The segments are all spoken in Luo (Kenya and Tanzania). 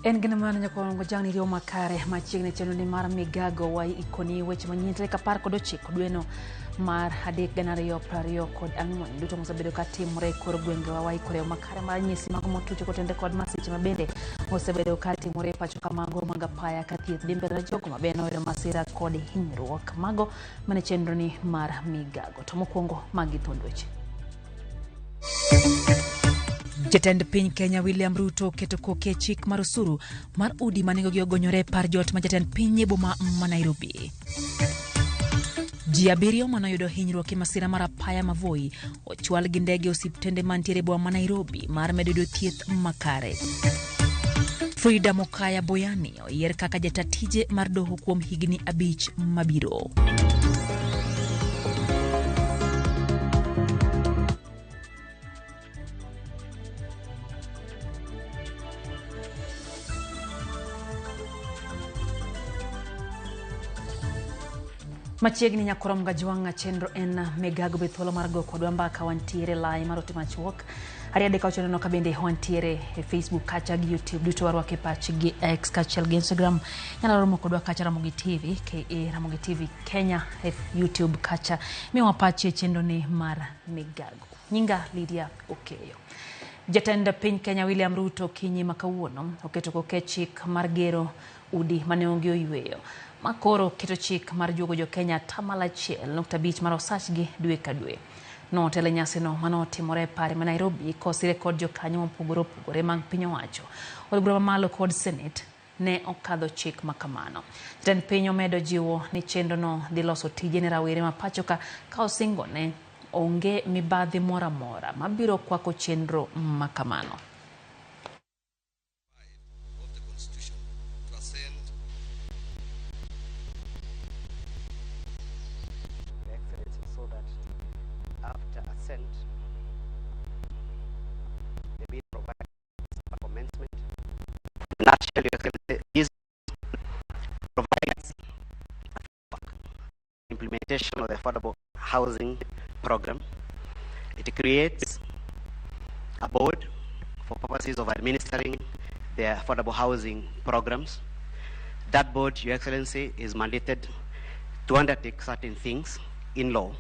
En gina mana nyako jang ni rio makare machiegni cheno ni mar migago wai ikoni weche manyien tere kapar kod ochiko dweno mar adek gana rio prario kod ang'wen duto mosebedo katimore kor gwenge wai koreo makare mar nyisi mago motucho kotende kod masiche mabende mosebedo katimore pacho kamago magapaya kathieth dimbere jogo mabeno ero masira kod hinyruok mago mane chenro ni mar migago to mokwongo magi thuond weche. Jatend piny Kenya William Ruto keto koke chik mar osuru mar udi manengogi ogonyore par jot ma jatend piny e boma ma Nairobi. Ji abiriyo manoyudo hinyruok e masira mar apaya Mavoi ochwal gi ndege osiptende mantiere e boma ma Nairobi mar medo thieth makare. Frida Mokaya Boyani oyier kaka jatatije mar doho kuom higni 5 mabiro. Machiegni nyakorom gajwanga chenro en megago bethuolo mar go kodwa mbaka wantiere lai mar otimachuok. Ariade ka ochono ka bende wantiere e Facebook kacha gi YouTube duto warwake pach gi X kachiel gi Instagram. Nyalo romo kodwa kacha RamogiTV KE RamogiTV Kenya YouTube kacha miwa pachi chenro ni mar megago. Nyinga Lydia Okeyo. Jatend piny Kenya William Ruto kinyi makawuono oketo koke chik mar gero udi mane onge oyweyo. Makoro keto chik mar juogo jo Kenya tamala 1.5 mar osach gi dwe ka dwe. No tele nyasi no mano timore pare ma Nairobi kosire kod jo kanyo mopogore mag piny owacho. Od bura mamalo kod Senate ne okadho chik makamano. Jatend piny omedo jiwo ni chenro no dhi loso tije ne rawere ma pacho ka osingo ne onge mibadhi mora mora mabiro kwako chenro makamano. Naturally, is provides implementation of the affordable housing program. It creates a board for purposes of administering the affordable housing programs. That board, Your Excellency, is mandated to undertake certain things in law.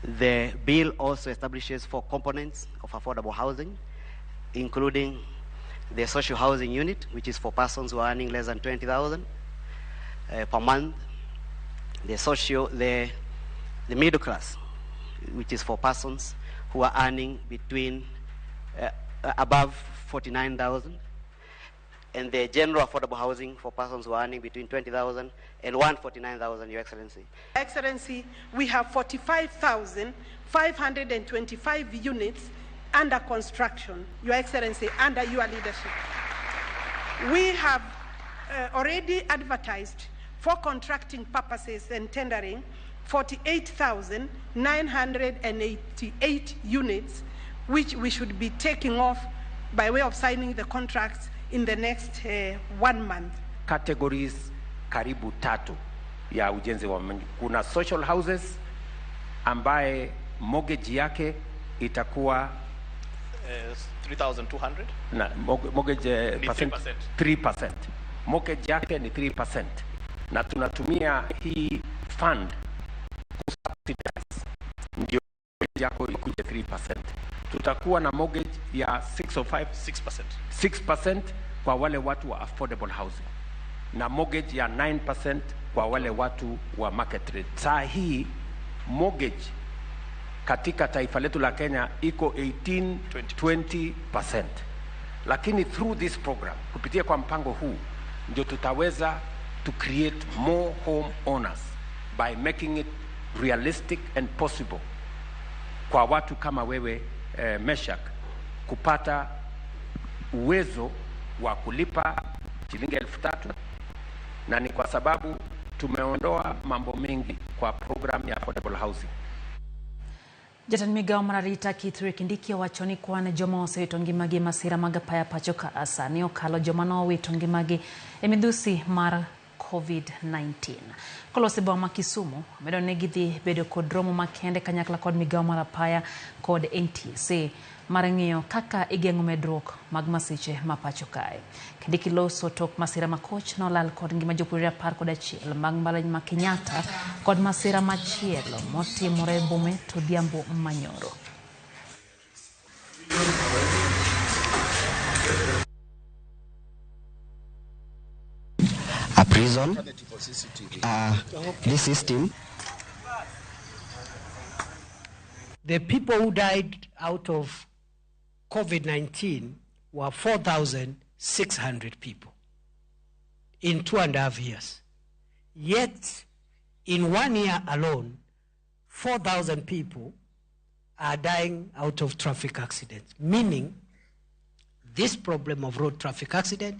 The bill also establishes 4 components of affordable housing, including the social housing unit, which is for persons who are earning less than 20,000 per month. The middle class, which is for persons who are earning between above 49,000, and the general affordable housing for persons who are earning between 20,000 and 149,000, Your Excellency. Excellency, we have 45,525 units under construction, Your Excellency, under your leadership. We have already advertised for contracting purposes and tendering 48,988 units, which we should be taking off by way of signing the contracts in the next 1 month. Categories karibu 3 ya ujenzi wa kuna social houses ambaye mortgage yake itakuwa 3,200 na mortgage percent 3%. Mortgage yake ni 3%, na tunatumia hii fund kusubsidize ndio yako ikuje 3%. Tutakuwa na mortgage ya 6% kwa wale watu wa affordable housing na mortgage ya 9% kwa wale watu wa market rate. Saa hii mortgage katika taifa letu la Kenya iko 18-20%. Lakini through this program, kupitia kwa mpango huu, ndio tutaweza to create more home owners by making it realistic and possible kwa watu kama wewe Meshak kupata uwezo wa kulipa shilingi 3,000, na ni kwa sababu tumeondoa mambo mengi kwa program ya affordable housing. Jatend migao mararita Kithure Kindiki wachoni kwan joma osewito ngimagi masira magapaya pacho ka asani okalo joma nowito ngimagi e midhusi mar COVID-19. Kolose boma Kisumu medo ne gidhi bedo kod romo makende kanyakla kod migao marapaya kod NTSA mar ng'iyo kaka igeng'o medruok mag masiche ma pacho kae. Kendo kiloso tok masira makoch nolal kod ngima jopuonjre 11 mag mbalariany ma Kenyatta kod masira machielo motimore Bome to Odhiambo manyoro. A prison, this system. The people who died out of COVID-19 were 4,600 people in 2.5 years. Yet, in 1 year alone, 4,000 people are dying out of traffic accidents, meaning this problem of road traffic accident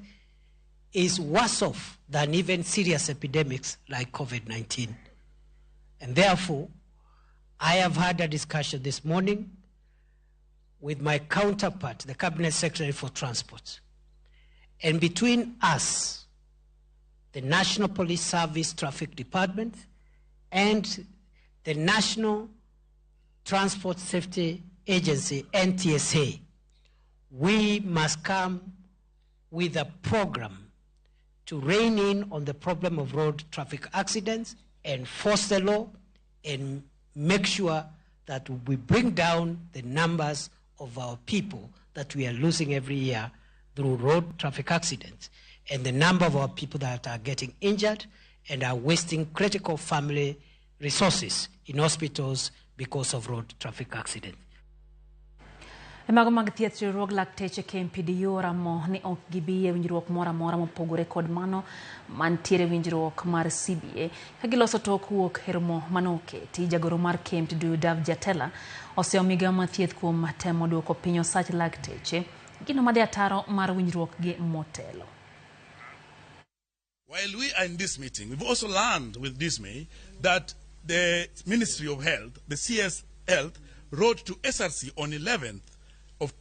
is worse off than even serious epidemics like COVID-19. And therefore, I have had a discussion this morning with my counterpart, the Cabinet Secretary for Transport. And between us, the National Police Service Traffic Department, and the National Transport Safety Agency, NTSA, we must come with a program to rein in on the problem of road traffic accidents, enforce the law, and make sure that we bring down the numbers of our people that we are losing every year through road traffic accidents, and the number of our people that are getting injured and are wasting critical family resources in hospitals because of road traffic accidents. Mago mag thieth riwruog lakteche KMPDU ramo ni ok gibi winjruok mora mopogore kod mano mantiere winjruok mar CBA ka giloso tok wuok hermo manoke ti jagoro mar KMPDU Dav Jatela oseo migawo mar thieth kuom temo duoko piny osach lakteche gino made ataro mar winjruok gi motelo. While we are in this meeting, we've also learned with dismay that the Ministry of Health, the CS Health, wrote to SRC on 11th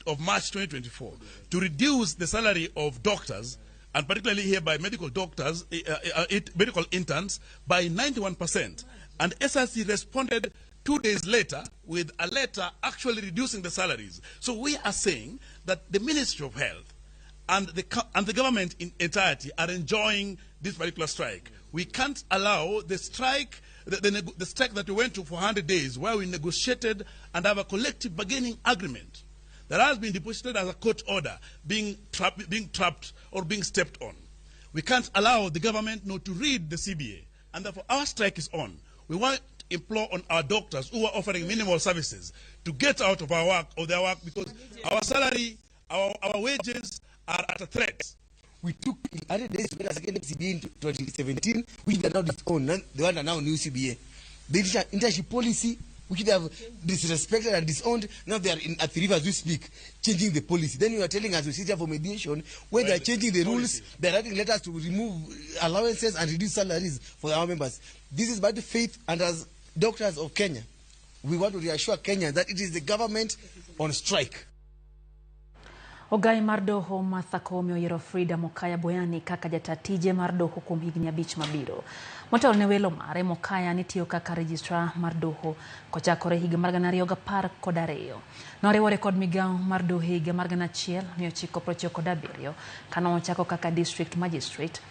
of March 2024 to reduce the salary of doctors, and particularly here by medical doctors, medical interns, by 91%. And SRC responded 2 days later with a letter actually reducing the salaries. So we are saying that the Ministry of Health and the government in entirety are enjoying this particular strike. We can't allow the strike, the strike that we went to for 100 days, where we negotiated and have a collective bargaining agreement that has been deposited as a court order, being trapped or being stepped on. We can't allow the government not to read the CBA, and therefore our strike is on. We want to implore on our doctors who are offering minimal services to get out of their work, because our salary, our wages are at a threat. We took 100 days to get a second CBA in 2017, which are now disowned. They want a now new CBA. The internship policy, which they have disrespected and disowned, now they are at the river as we speak, changing the policy. Then you are telling us we sit here for mediation, when they are changing the rules, they are writing letters to remove allowances and reduce salaries for our members. This is by the faith, and as doctors of Kenya, we want to reassure Kenya that it is the government on strike. Ogai mar doho Martha Koome oyero Frida Mokaya Boyani kaka jatatije mar doho kuom higni 5 mabiro. Motelo ne welo mare Mokaya nitiyo kaka registrar mar doho kochakore higa mar 2012. Noriwore kod migawo mar doho higa mar 1997 kano ochako kaka district magistrate.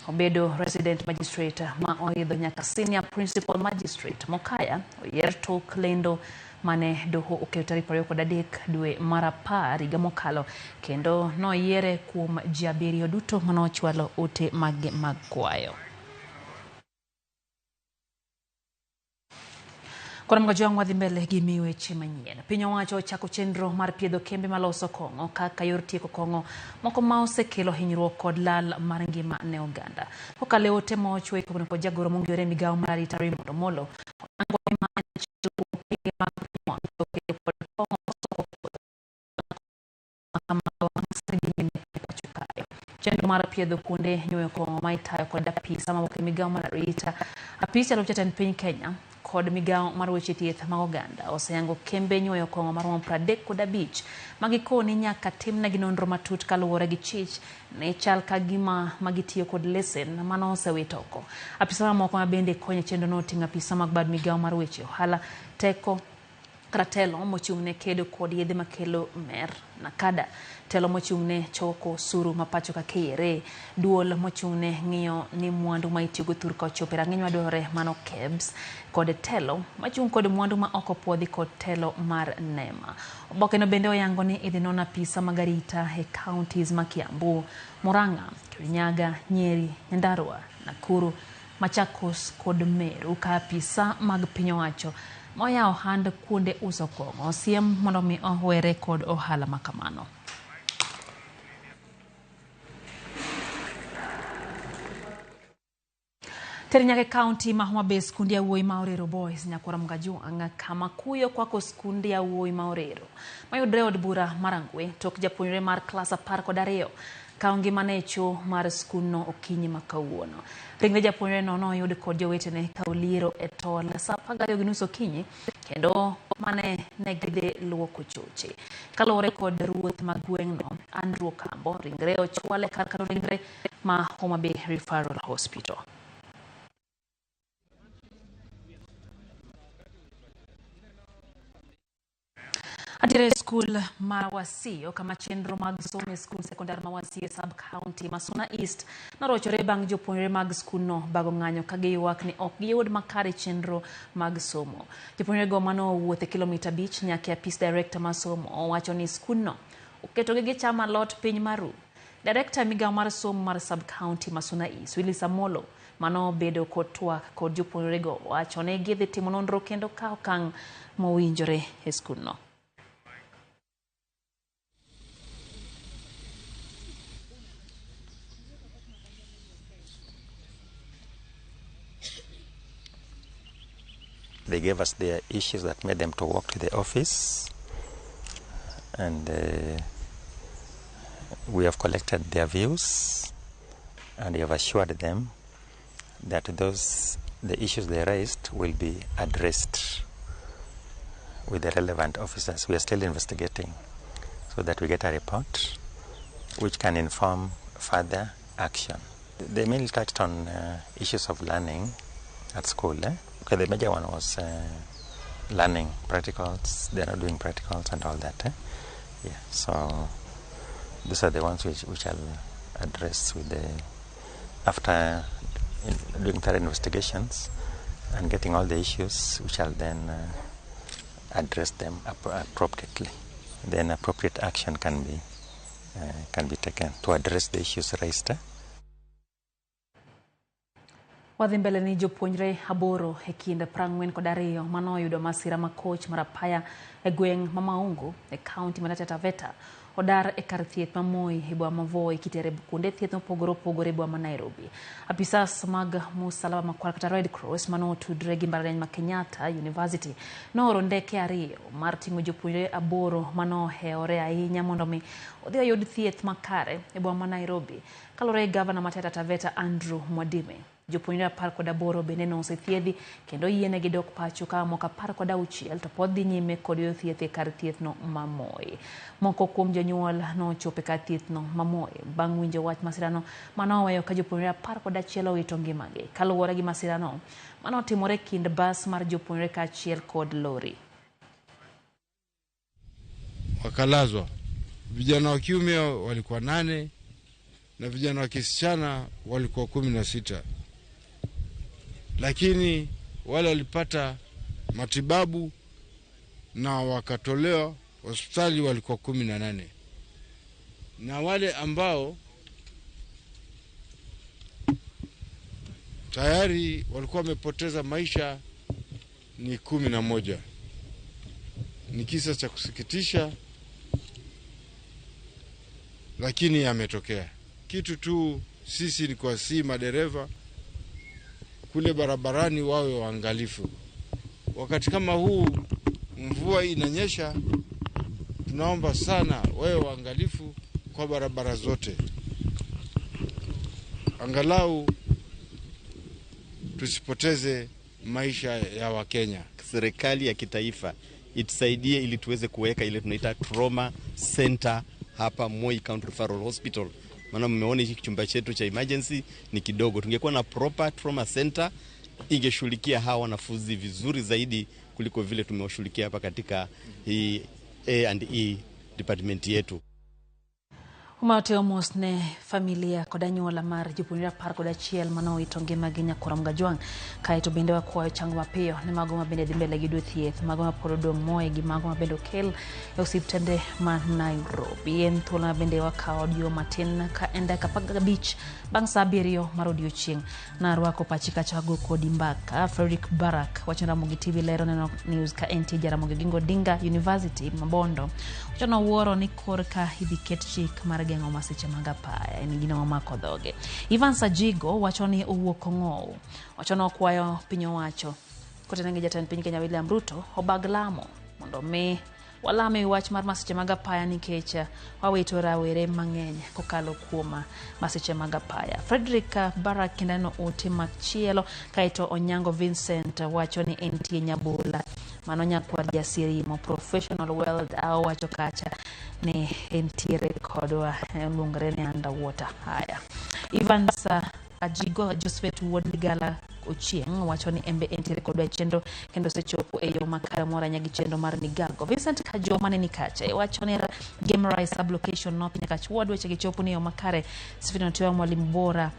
Obedo resident magistrate ma oidho nyaka senior principal magistrate. Mokaya oyier tok lendo mane doho oketo 23 dwe mar 10 higa mokalo, kendo noyiere kuom ji 7 duto manochwalo ote mag kwayo. Kora mga jwang wadhi mbele gi weche manyien. Piny owacho ochako chenro mar piedho kembe maloso kong'o kaka yor tieko kong'o moko ma osekelo hinyruok kod lal mar ngima ne oganda. Kokalo ote ma ochwe kod jagoro mong'ere migawo mar arita Raymond Omolo chenro mar piedho kuonde nyuoyo kong'o ma itayo kod apisa mawuok e migawo mar arita, apisa jatend piny Kenya kod migawo mar weche thieth mag oganda oseyango kembe nyuoyo kong'o maromo 35 magikoni nyaka timnegi nonro matut kaluwore gi chich ne chal ka gima magitiyo kod lesen mano osewito oko. Apisa moko ma bende konyo chenro no oting'o apisa mag bad migawo mar weche ohala, teko Telo mochung'ne kedo kod yedhe makelo mer na kada. Telo mochung'ne choko osuru mapacho ka KRA. Duol mochung'ne ng'iyo ni mwandu ma itiyogo thurka ochopo e rang'iny madwarore mano KEBS. Kod telo machung' kod mwandu ma ok opuodhi kod telo mar NEMA. Oboke no bende oyango ni idhi non apisa mag arita e counties ma Kiambu, Murang'a, Kirinyaga, Nyeri, Nyandarua, Nakuru, Machakos kod Meru ka apisa mag piny owacho moya ohand kuonde uso kong'o osiem mondo mi owere kod ohala makamano. Kirinyaga County ma Homa Bay skundi ya wuoyi ma Orero Boys nyakwara Ramogi kama kuyo kwako skundi ya wuoyi ma Orero mayudre od bura Marangwe tok japuonjre mar klas 12 kao ngimane cho mar skunno okinyi makawuono. Ringre japuonjre no oyud kod jowetene ka oliero e tol sa 12:30 okinyi kendo mane ne gidhi luoko choche. Kalore kod ruoth mag gweng'no Andrew Kambo, ringre ochwale kar kano ringre ma Homa Bay Referral Hospital. Atire school Mawasio kama chenro mag somo school sekondar Mawasio sub county Masuna East narochore bang' jopuonjre mag school no bago ng'anyo ka giywak ni ok giyud makare chenro mag somo. Jopuonjre go mano wuothe kilomita 5 nyaka apis director mar somo owacho ni school no oketogi gi chama lot piny maru. Director migawo mar somo mar sub county Masuna East Willy Samolo mano bedo kod twak kod jopuonjre go wacho ni gidhi timo nonro kendo kawo okang' mowinjore e school no. They gave us their issues that made them to walk to the office, and we have collected their views, and we have assured them that the issues they raised will be addressed with the relevant officers. We are still investigating so that we get a report which can inform further action. They mainly touched on issues of learning at school. Okay, the major one was learning practicals. They're not doing practicals and all that. Yeah, so these are the ones which I'll address with after doing thorough investigations and getting all the issues, which I'll then address them appropriately. Then appropriate action can be taken to address the issues raised. Wadhi mbele ni jopuonjre aboro e kind 42 mano yudo masira makoch marapaya e gweng' ma Maungu e county mar Taveta odar e kar thieth ma Moi e boma ma Voi kitere kuonde thieth mopogore e boma ma Nairobi. Apisas mag Musalaba Makwar kata Red Cross mano tudre gi mbalariany ma Kenyatta University no oro ndeke ariyo mar ting'o jopuonjre aboro mano heore ahinya mondo mi odhi oyud thieth makare e boma ma Nairobi. Kalore Governor ma Taveta Andrew Mwadime, jopuonjre 18 bende no osethiedhi kendo yiene gi dok pacho ka moko 16 to pod dhi nyime kod thieth e kar thieth no ma Moi. Moko kuom jonyuol no chope kar thieth no ma Moi bang' winjo wach masirano mano weyo ka jopuonjre 11 owito ngimagi. Kaluwore gi masirano mano timore kind bas mar jopuonjre kaachiel kod lori. Wakalazwa. Vijana wa kiume walikuwa 8 na vijana wa kisichana walikuwa 16. Lakini wale walipata matibabu na wakatolewa hospitali walikuwa 18. Na wale ambao tayari walikuwa wamepoteza maisha ni 11. Ni kisa cha kusikitisha, lakini yametokea. Kitu tu sisi ni kwa madereva kule barabarani wawe waangalifu. Wakati kama huu mvua inanyesha, tunaomba sana wawe waangalifu kwa barabara zote. Angalau tusipoteze maisha ya Wakenya. Serikali ya kitaifa itusaidie ili tuweze kuweka ile tunaita trauma center hapa Moi County Referral Hospital. Maana mmeona hiki chumba chetu cha emergency ni kidogo. Tungekuwa na proper trauma center ingeshughulikia hawa wanafunzi vizuri zaidi kuliko vile tumewashughulikia hapa katika hii A&E department yetu. Umateo mosne familia kodanyola mar jopunira par koda chiel mano itonge maginya koramga juang kaito bende wa kwayo chango mapiyo ne mago mabende dhi mbele gi thieth mago maporo dong moye gi mago mabende okel e osiptande ma Nairobi. En thuolo bende wakawo dio matin ka enda kapaga beach bang' saa 7 mar odiochieng' na rwako pachika chago kodi mbaka Frederick Barak wacho RamogiTV lero neno news ka enti Jaramogi Gingo Dinga University Mabondo wacho wuoro ni korka ibiket chik mar gengo masiche mag apaya en gino mamako dhoge. Ivan Sajigo wacho ni owuok ng'ow wacho ni okwayo piny owacho kotenegi jatend piny Kenya William Ruto obag lamo mondo mi walame wach mar masiche mag apaya nikech wawito rawere mang'eny kokalo kuom masiche mag apaya. Frederick Barak kindano ote machielo kaito Onyango Vincent wacho ni entie Nyabula mano nyakwar jasiri mo professional world au wacho kacha ni entiere kodwa lungre ni underwater. Haya Ivan Sajigo Joseph Wodligala Ochieng wacho ni embe entiere kodwa chendo kendo sechopo e yo makare mora nyagi chendo mar Nigago. Vincent Kajoma ne nikache wacho ni game rights sublocation no nyaka chwod weche gichopo ni yo makare Stephen Tiwa mwalimu bora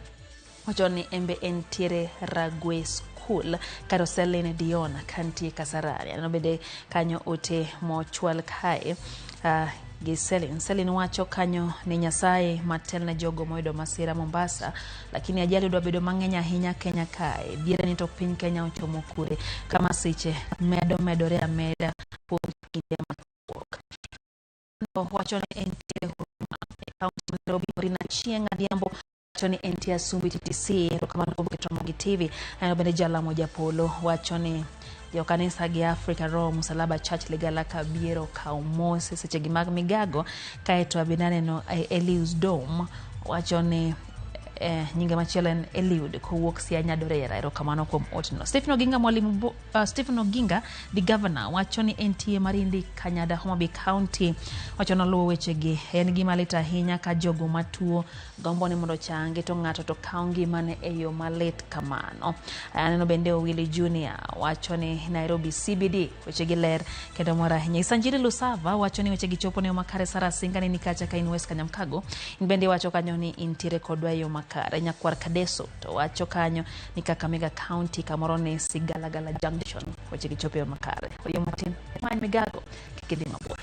wacho ni embe entiere Ragwe School Caroseline Diona kantie Kasarani no bede kanyo ote mochwal kae Selin wacho kanyo ni Nyasaye matelne jogo moyudo masira Mombasa lakini ajali dwa bedo mang'eny ahinya Kenya kae diere ni to piny Kenya ochomo kure kama siche medore ameda kuom kinde mathoth. Wacho ni entie kaunti Nairobi Rina Chieng' Adhiambo wacho ni entie Sumbi TTC kama RamogiTV na bende Jalamo Japolo wacho ni yo kanisa gi Africa Rome Musalaba Church Legalaka biero kaumose seche gi mag migago kaeto abinane no Elius Dome wacho ni nyinga machielo en Eliud kowuok Siaya Dorera erokamano kuom otno. Stephen Oginga mwalimu Stephen Oginga the governor wacho ni entie Marindi Kanyada Homa Bay County wacho no luwo weche gi en gima lit ahinya ka jogo matuo gombo ni mondo changi to ng'ato to kaungi mane e yo malit kamano. Aneno bende Willy Junior wacho ni Nairobi CBD weche gi ler kendo mora ahinya. Isanjiri Lusava wacho ni weche gi chopo ne makare Sara Singa ni nikacha ka in West Kanyamkago bende wacho kanyo ni intiere kodwa yo kare nyakwar Kadeso to wacho kanyo ni Kakamega County kamoro ne Sigalagala Junction weche gichope makare oyo matin many migago kikidhi mabor.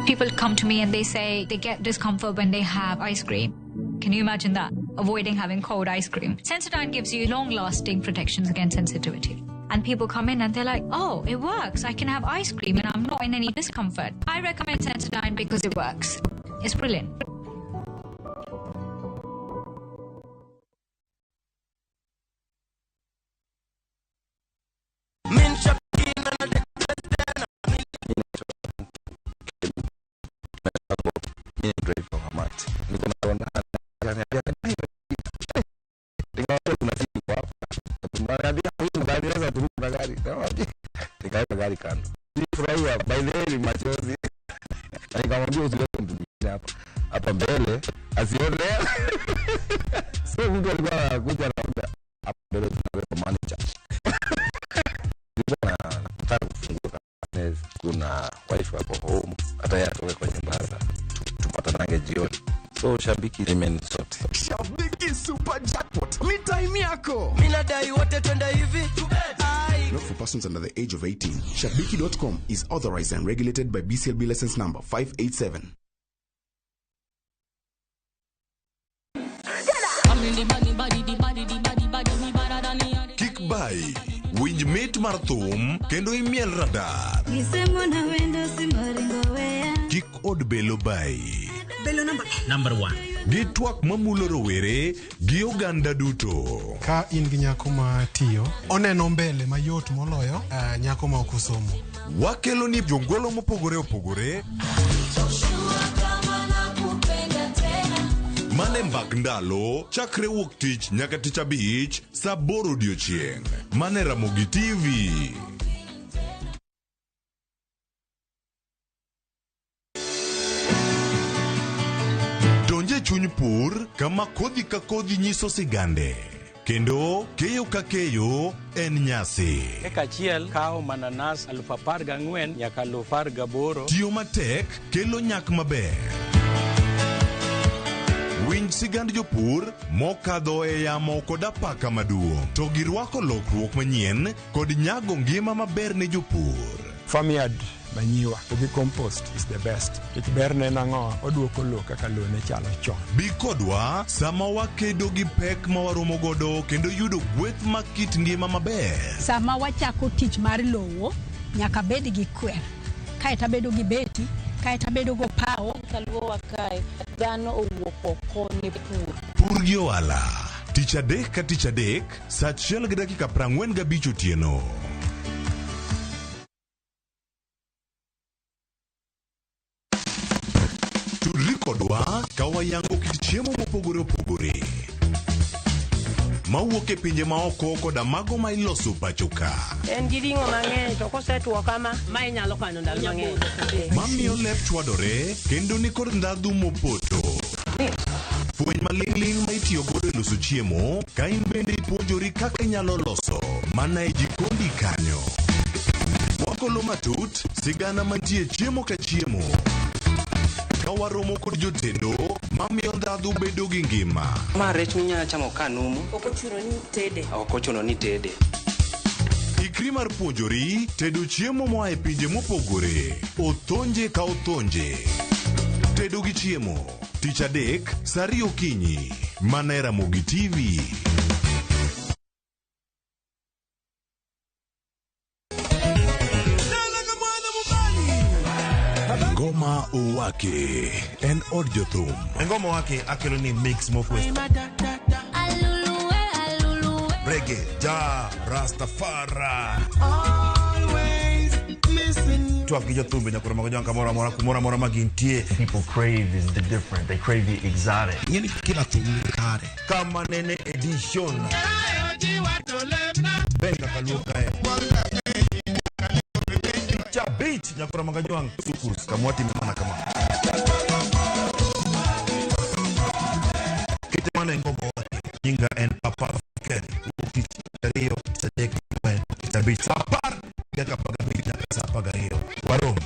People come to me and they say they get discomfort when they have ice cream. Can you imagine that? Avoiding having cold ice cream. Sensodyne gives you long-lasting protections against sensitivity. And people come in and they're like, oh, it works. I can have ice cream and I'm not in any discomfort. I recommend Sensodyne because it works. It's brilliant. hapa mbele asione so mtu alikuwa anakuja na hapa mbele tunaweka manager kuna wife hapo home hata yeye atoke kwenye baraza tupatanage jioni so shabiki imen sote shabiki super jackpot mi time yako mimi nadai wote twenda hivi not for persons under the age of 18. Shabiki.com is authorized and regulated by BCLB license number 587. Kickby, winj mit mar thum kendo imiel radar. Kik od belo bai. Belo number 1. Gi twak mamulo rowere gi oganda duto. Ka in gi nyako ma tiyo, oneno mbele mayot moloyo nyako ma okusomo. Wakelo ni jongolo mopogore opogore. Mane mbak ndalo, chakre wuok tich nyaka tich abich, saa 8 odiochieng'. Mane RamogiTV. chuny pur kama kodhi ka kodhi nyiso sigande. Kendo keyo ka keyo en nyasi. Eka achiel kao mananas 14,000 nyaka 18,000. Tiyo matek kelo nyak maber. Winj sigand jopur mokadho e yamo kod apaka maduong'. To girwako lokruok manyien kod nyago ngima maber ne jopur. Farmyard manyiwa gi compost is the best. Ich berne nango oduoko lo kaka lo ne chalo chon. Bi kodwa sama wakedo gi pek ma waromo godo kendo yudo gweth makit ngima maber. Sama wachako tich mar lowo nyaka bed gi kwer. Kae ta bedo gi beti, kae ta bedo go pao. Kaluo kae dhano owuok oko ne pur. Pur gi ohala. Tich adek ka tich adek, saa 1:45 otieno. Kodwa kawayango kit chiemo mopogore opogore mawuok e pinje maoko koda mago ma iloso pachoka. En gi ring'o mang'eny to kosetuo kama ma inyalo kano ndalo mang'eny. Mamiyo lep chwadore kendo ni kod ndhadhu mopoto. Fueny maling'ling ma itiyo godo e loso chiemo ka in bende ipuonjori kaka inyalo loso mana e jikondi kanyo. Wakolo matut sigana mantie chiemo ka chiemo. Kawaromo kod jotendo mamiyo ndhadhu bedo gi ngima. Ma rech minyalo chamo ka numu. Ok ochuno ni tede. Ok ochuno ni tede. Ikri mar puonjori tedo chiemo moa e pinje mopogore. Othonje ka othonje. Tedo gi chiemo. Tich adek, saa 2 okinyi. Mana e RamogiTV. Ngoma Uwake en od jothum. Ngoma Uwake akelo ni mix mofwest. Reggae, ja, Rastafari. Always listen. Tuak gi jothumbe nyakoro mago janka mora magintie. People crave is the different. They crave the exotic. Yeni kila thum kare. Kama nene edition. Benga kaluka beat nyakura magajwang sukus kamwati mwana kama kitemana ngombo Jinga and Papa Ken Rio Sadek when Tabit Sapar Gaka Pagamit Sapagario Warum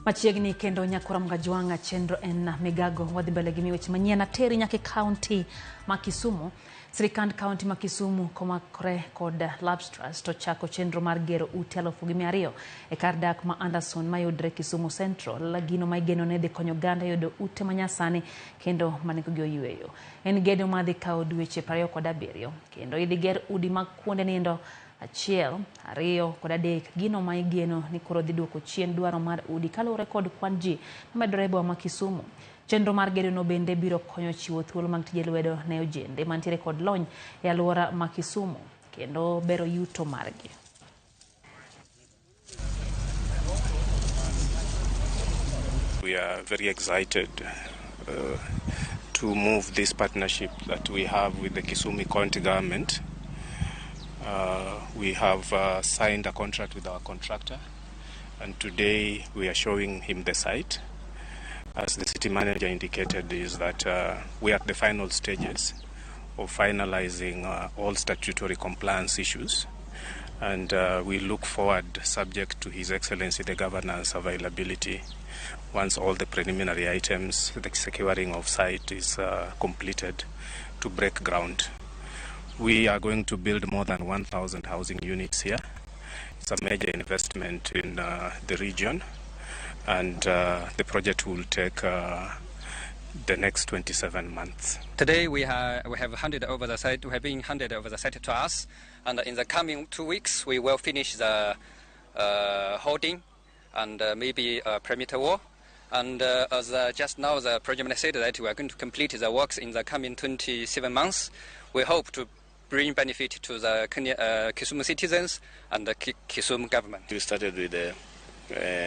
Machiegni kendo nyakura mgajwanga chenro en migago wadhi mbele gi weche manyien ateri nyake county ma Kisumu. Sirikand county ma Kisumu komakore kod Labs Trust to chako chenro mar gero ute 200,000 e kar dak ma Anderson mayudre Kisumu Central. Gino ma igeno ne dhi konyo ganda yudo ute manyasani kendo maniko gi oyweyo. En gedo madhi kawo dweche 27 kendo idhi ger udi mag kuonde nindo achiel, 2 kod 3. Gino ma igeno ni koro dhi duoko chien dwaro mar udi kaluwore kod kwan ji mamedore e boma ma Kisumu. Chenro mar gedo no bende biro konyo chiwo thuolo mag tije lwedo ne ojende mantiere kod lony e alwora ma Kisumu kendo bero yuto margi. We are very excited to move this partnership that we have with the Kisumu County government. We have signed a contract with our contractor, and today we are showing him the site. As the city manager indicated, is that we are at the final stages of finalizing all statutory compliance issues, and we look forward, subject to His Excellency the Governor's availability, once all the preliminary items, the securing of site is completed, to break ground. We are going to build more than 1,000 housing units here. It's a major investment in the region, and the project will take the next 27 months. Today we have handed over the site. We have been handed over the site to us, and in the coming 2 weeks we will finish the holding and maybe a perimeter wall. And as just now the project manager said that we are going to complete the works in the coming 27 months. We hope to bring benefit to the Kisumu citizens and the Kisumu government. We started with the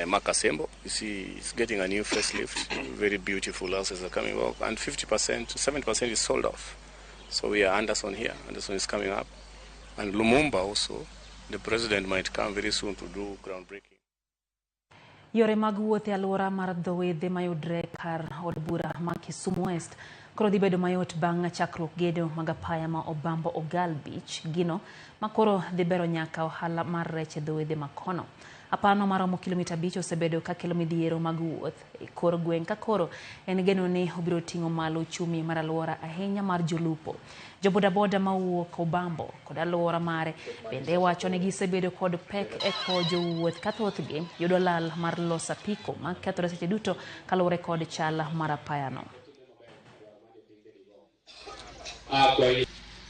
Makasembo. You see, it's getting a new facelift. Very beautiful houses are coming up, and 50%, 70% is sold off. So we are Anderson here. Anderson is coming up. And Lumumba also, the president might come very soon to do groundbreaking. Yore mag wuoth e alwora mar dhowedhe mayudre kar od bura ma Kisumu West koro dhi bedo mayot bang' chakruok gedo mag apaya ma Obambo Ogal Beach gino ma koro dhi bero nyaka ohala mar rech e dhowedhe ma kono. Apano maromo kilomita 5 osebedo ka kelo midhiero mag wuoth e kor gweng' ka koro en geno ni obiro ting'o malo uchumi mar alwora ahinya mar jolupo. Jobodaboda mawuok Obambo kod alwora mare bende wacho ni gisebedo kod pek e ko jowuoth ka thothgi yudo lal mar loso apiko ma kethore seche duto kaluwore kod chal mar apayano.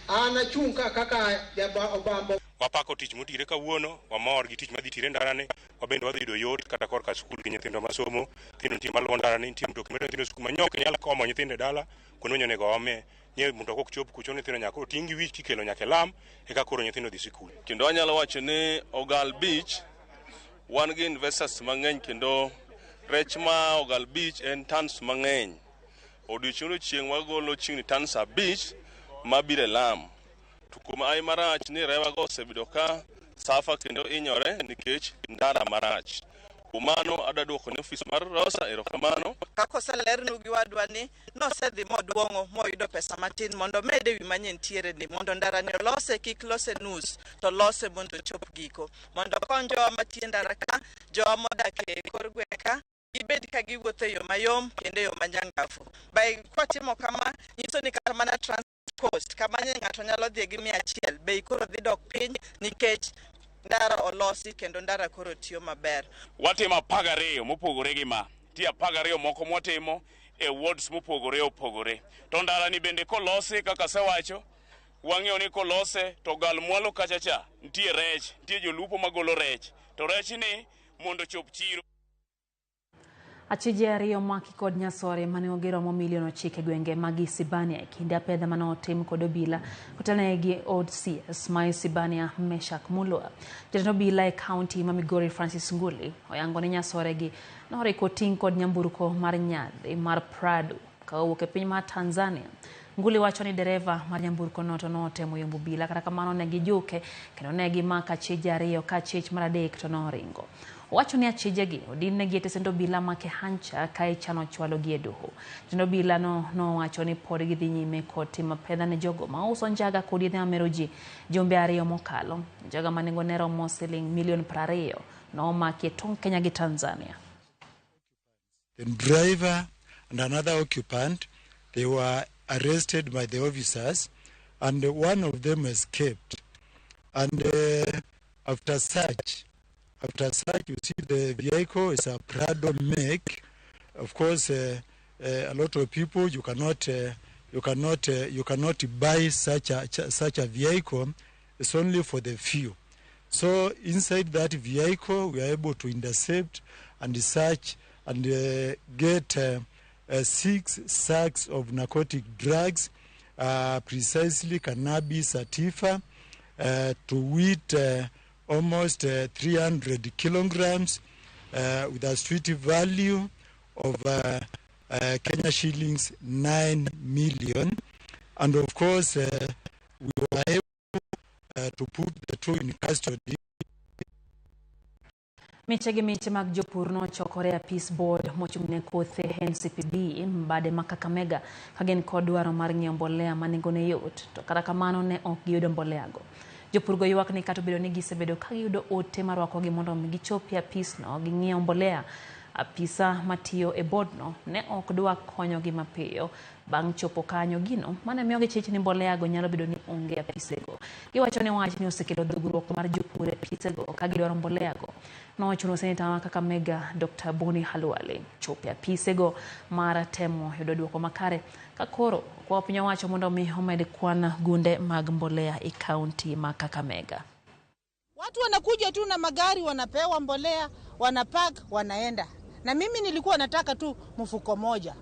Anachunga kaka Obambo wapako tich motire kawuono, wamor gi tich madhi tire ndarane, wabende wadhi yudo yot kata korka skul gi nyithindo masomo, nyithindo nitie maluwo ndarane, nitie mtoke medo nyithindo skul manyok nyalo komo nyithindo dala, kuno onego ome nye mtoke ok chop kucho nyithindo nyaka otingi wich kikelo nyaka lam eka koro nyithindo dhi skul. Kendo anyalo wacho ni Ogal Beach wan gi investors mang'eny kendo rech ma Ogal Beach en tons mang'eny. Odiochieng' chieng' wagolo chieng' ni tons 5 mabire lam. Kuma ai marach ni rewa go osebedo ka safa kendo inyore nikech ndara marach. Kumano adadwoko ni ofis mar Rosa erokamano. Kako salernu gi wadwa ni nosedhi moduongo moyudo pesa matin mondo mede wi manyien tiere ni mondo ndara ne lose kik lose nus to lose mondo chop giko mondo konjo matie ndara ka jo modak e kor gweka ibed ka giwuotho yo mayom kendo yo manyangafu. Bai kwatimo kama nyiso ni kata mana cost kamanye ng'ato nyalo dhi gi 100 bei koro dhi dok piny nikech ndara olosi kendo ndara koro tiyo maber. Watimo 12 mopogore gi ma tie 12 moko motimo e wards mopogore opogore to ndara ni bende kolosi kaka sewacho wang'eyo ni kolose to gal mwalo kachacha nitie rech nitie jolupo magolo rech to rech ni mondo chop chiro. Achije ariyo maki kod nyasore mane ogero mo milion 9 gwenge magi Sibania e kinde apedha mane otim kod obila kotane gi od CS ma Sibania Meshak Mulwa. Jatend obila e county ma Migori Francis Nguli oyango ni nyasore gi noriko ting kod nyamburko mar nyadhi mar Prado ka owuok e piny mar Tanzania. Nguli wacho ni dereva mar nyamburko noto notemo yombo obila kata kamano ne gijuke kendo ne gimaka achije ariyo ka achich mar adek to noringo. Wacho ni achije gi odinne gi tesendo bila make hancha kai chano chwalo gi edoho. Tendo bila no wacho ni pod gi dhi nyime kod timo pedha ne jogo ma uso njaga kod yedhe ameroji jombe ariyo mokalo. Njaga manengo ne romo siling milion 20 no make tong Kenya gi Tanzania. The driver and another occupant, they were arrested by the officers and one of them escaped. And after search, you see the vehicle is a Prado make. Of course, a lot of people you cannot buy such a vehicle. It's only for the few. So inside that vehicle, we are able to intercept and search and get 6 sacks of narcotic drugs, precisely cannabis sativa, to weight almost 300 kilograms with a street value of Kenya shillings 9 million. And of course, we were able to put the two in custody. Michegi miche mag jopur no chokore Peace Board mochung'ne kothe NCPB mbade ma Kakamega kagen kod dwaro mar ng'iewo mbolea manengone yot to kata kamano ne ok giyudo mbolea go. Jopur go ywak ni kata bedo ni gisebedo ka giyudo ote marwakogi mondo gichopi Peace no gi ng'iewo mbolea. Apisa matiyo e board no ne ok dwa konyogi mapiyo bang' chopo kanyo gino mane miyo gichich ni mbolea go nyalo bedo ni onge apise go. Giwacho ni wach ni osekelo dhugruok mar jopur e apise go ka gidwaro mbolea go. Nochuno seneta wa Kakamega Dr. Boni Halwale chopo apise go mar temo yudo duoko makare ka koro kwa piny owacho mondo mi omed kwan gunde mag mbolea e county ma Kakamega. Watu wanakuja tu na magari wanapewa mbolea, wanapack, wanaenda. Na mimi nilikuwa nataka tu mfuko moja.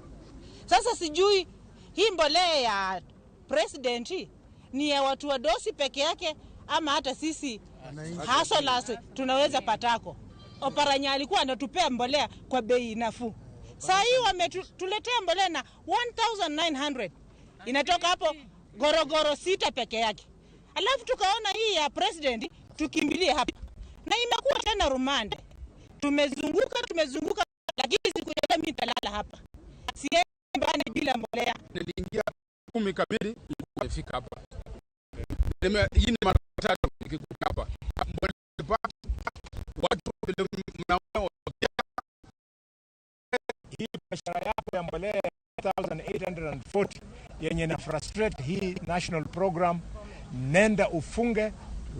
Sasa sijui hii mbolea ya president ni ya watu wa dosi peke yake ama hata sisi hustlers tunaweza patako. Oparanya alikuwa anatupea mbolea kwa bei nafuu. Sasa hii wametuletea mbolea na 1900. Inatoka hapo gorogoro 6 peke yake. Alafu tukaona hii ya president tukimbilie hapa. Na imekuwa tena rumande. Tumezunguka lakini siku ya mimi nitalala hapa. Siendi mbali bila mbolea. Niliingia 10 kamili nilifika hapa. Hii ni mara tatu nikikuja hapa. Watu mnaona hii biashara yako ya mbolea 1840 yenye na frustrate hii national program, nenda ufunge,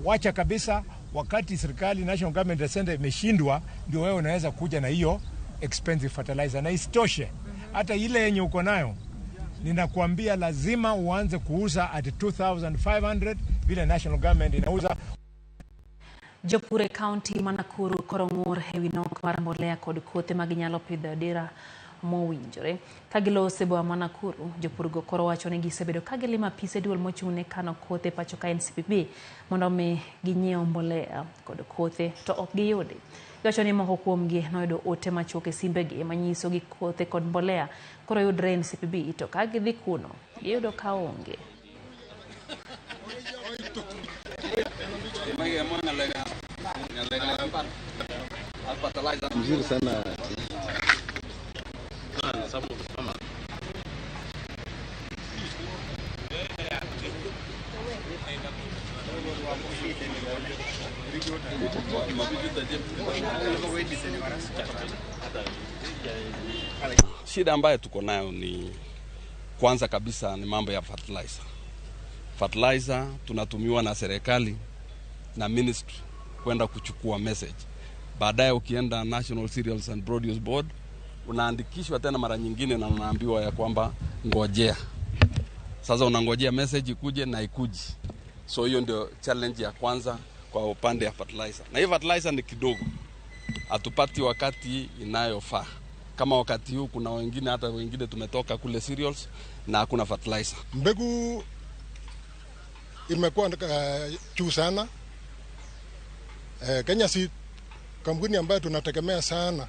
wacha kabisa. Wakati serikali national government center imeshindwa, ndio wewe unaweza kuja na hiyo expensive fertilizer. Na isitoshe hata ile yenye uko nayo, ninakuambia lazima uanze kuuza at 2500 vile national government inauza. Jopur County Manakuru korong'ur hewi nok mar mbolea kod kothe mag nyalo pidho dira mowinjore. Kagilose bo Manakuru, jopur go koro wacho ni gisebedo kagilima pise duol mochune kano kothe pacho ka NCPB mondo mi ginyiew mbolea kod kothe to ok giyude. Gacho ni moko kuomgi noyudo ote machuok e simbegi manyiso gi kothe kod mbolea koro yudre NCPB to ka gidhi kuno giyudo ka onge. Mzuri sana. Shida ambayo tuko nayo ni kwanza kabisa ni mambo ya fertilizer. Fertilizer tunatumiwa na serikali na ministry kwenda kuchukua message. Baadaye ukienda National Cereals and Produce Board unaandikishwa tena mara nyingine na unaambiwa ya kwamba ngojea. Sasa unangojea message ikuje na ikuji. So hiyo ndio challenge ya kwanza kwa upande ya fertilizer. Na hii fertilizer ni kidogo. Hatupati wakati inayofaa. Kama wakati huu kuna wengine hata wengine tumetoka kule cereals na hakuna fertilizer. Mbegu imekuwa juu sana. Kenya si kampuni ambayo tunategemea sana.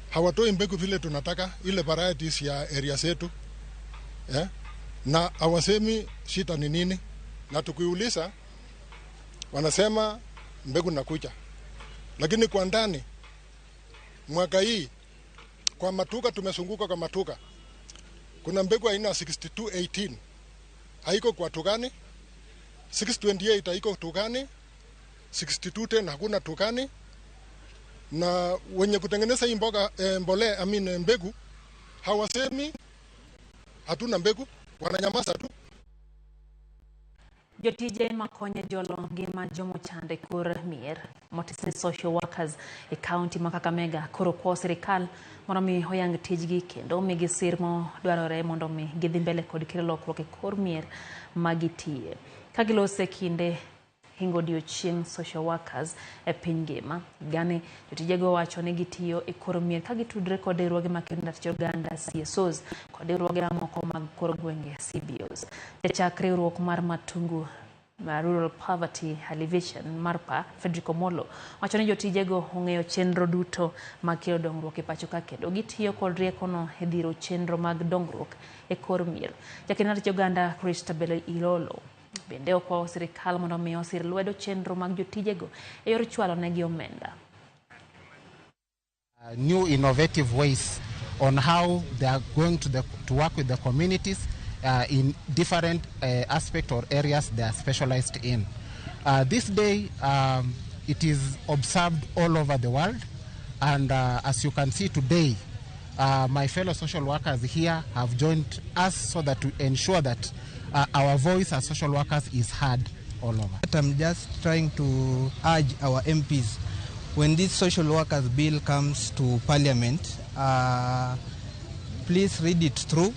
Hawatoi mbegu vile tunataka, ile varieties ya area zetu. Na hawasemi shida ni nini. Na tukiuliza wanasema mbegu nakuja. Lakini kwa ndani mwaka hii kwa matuka tumezunguka kwa matuka. Kuna mbegu aina 6218 haiko kwa Tukani, 628 haiko Tukani, 6210 hakuna Tukani, na wenye kutengeneza hii mbolea mbegu hawasemi hatuna mbegu, wananyamaza tu. Jotije makonye jolo ngima jomo chande kur mier motisni social workers e county ma Kakamega koro kwa serikal mondo mi hoyang tijgi kendo migi sirmo dwarore mondo mi gidhi mbele kod kelo lokruok e kor mier magitie. Kagilose kinde hingo odiochieng' social workers e piny ngima gane jotijego wacho ni gitiyo e kor mier kagitudre kod riwruoge makendo tich oganda CSOs kod riwruoge mamoko mag kor gwenge CBOs. Jachak riwruok mar Matungu Rural Poverty Alleviation Marpa Federico Molo wacho ni jotijego ong'eyo chenro duto mag kelo dongruok e pacho ka kendo gitiyo kod riekono e dhiro chenro mag dongruok e kor mier. Jakenat tich oganda Christabel Ilolo bende okwayo sirikal mondo mi osir lwedo chenro mag jotijego e yor chwalo negi omenda. New innovative ways on how they are going to work with the communities in different aspects or areas they are specialized in. This day, it is observed all over the world, and as you can see today, my fellow social workers here have joined us so that to ensure that our voice as social workers is heard all over. I'm just trying to urge our MPs, when this social workers bill comes to Parliament, please read it through,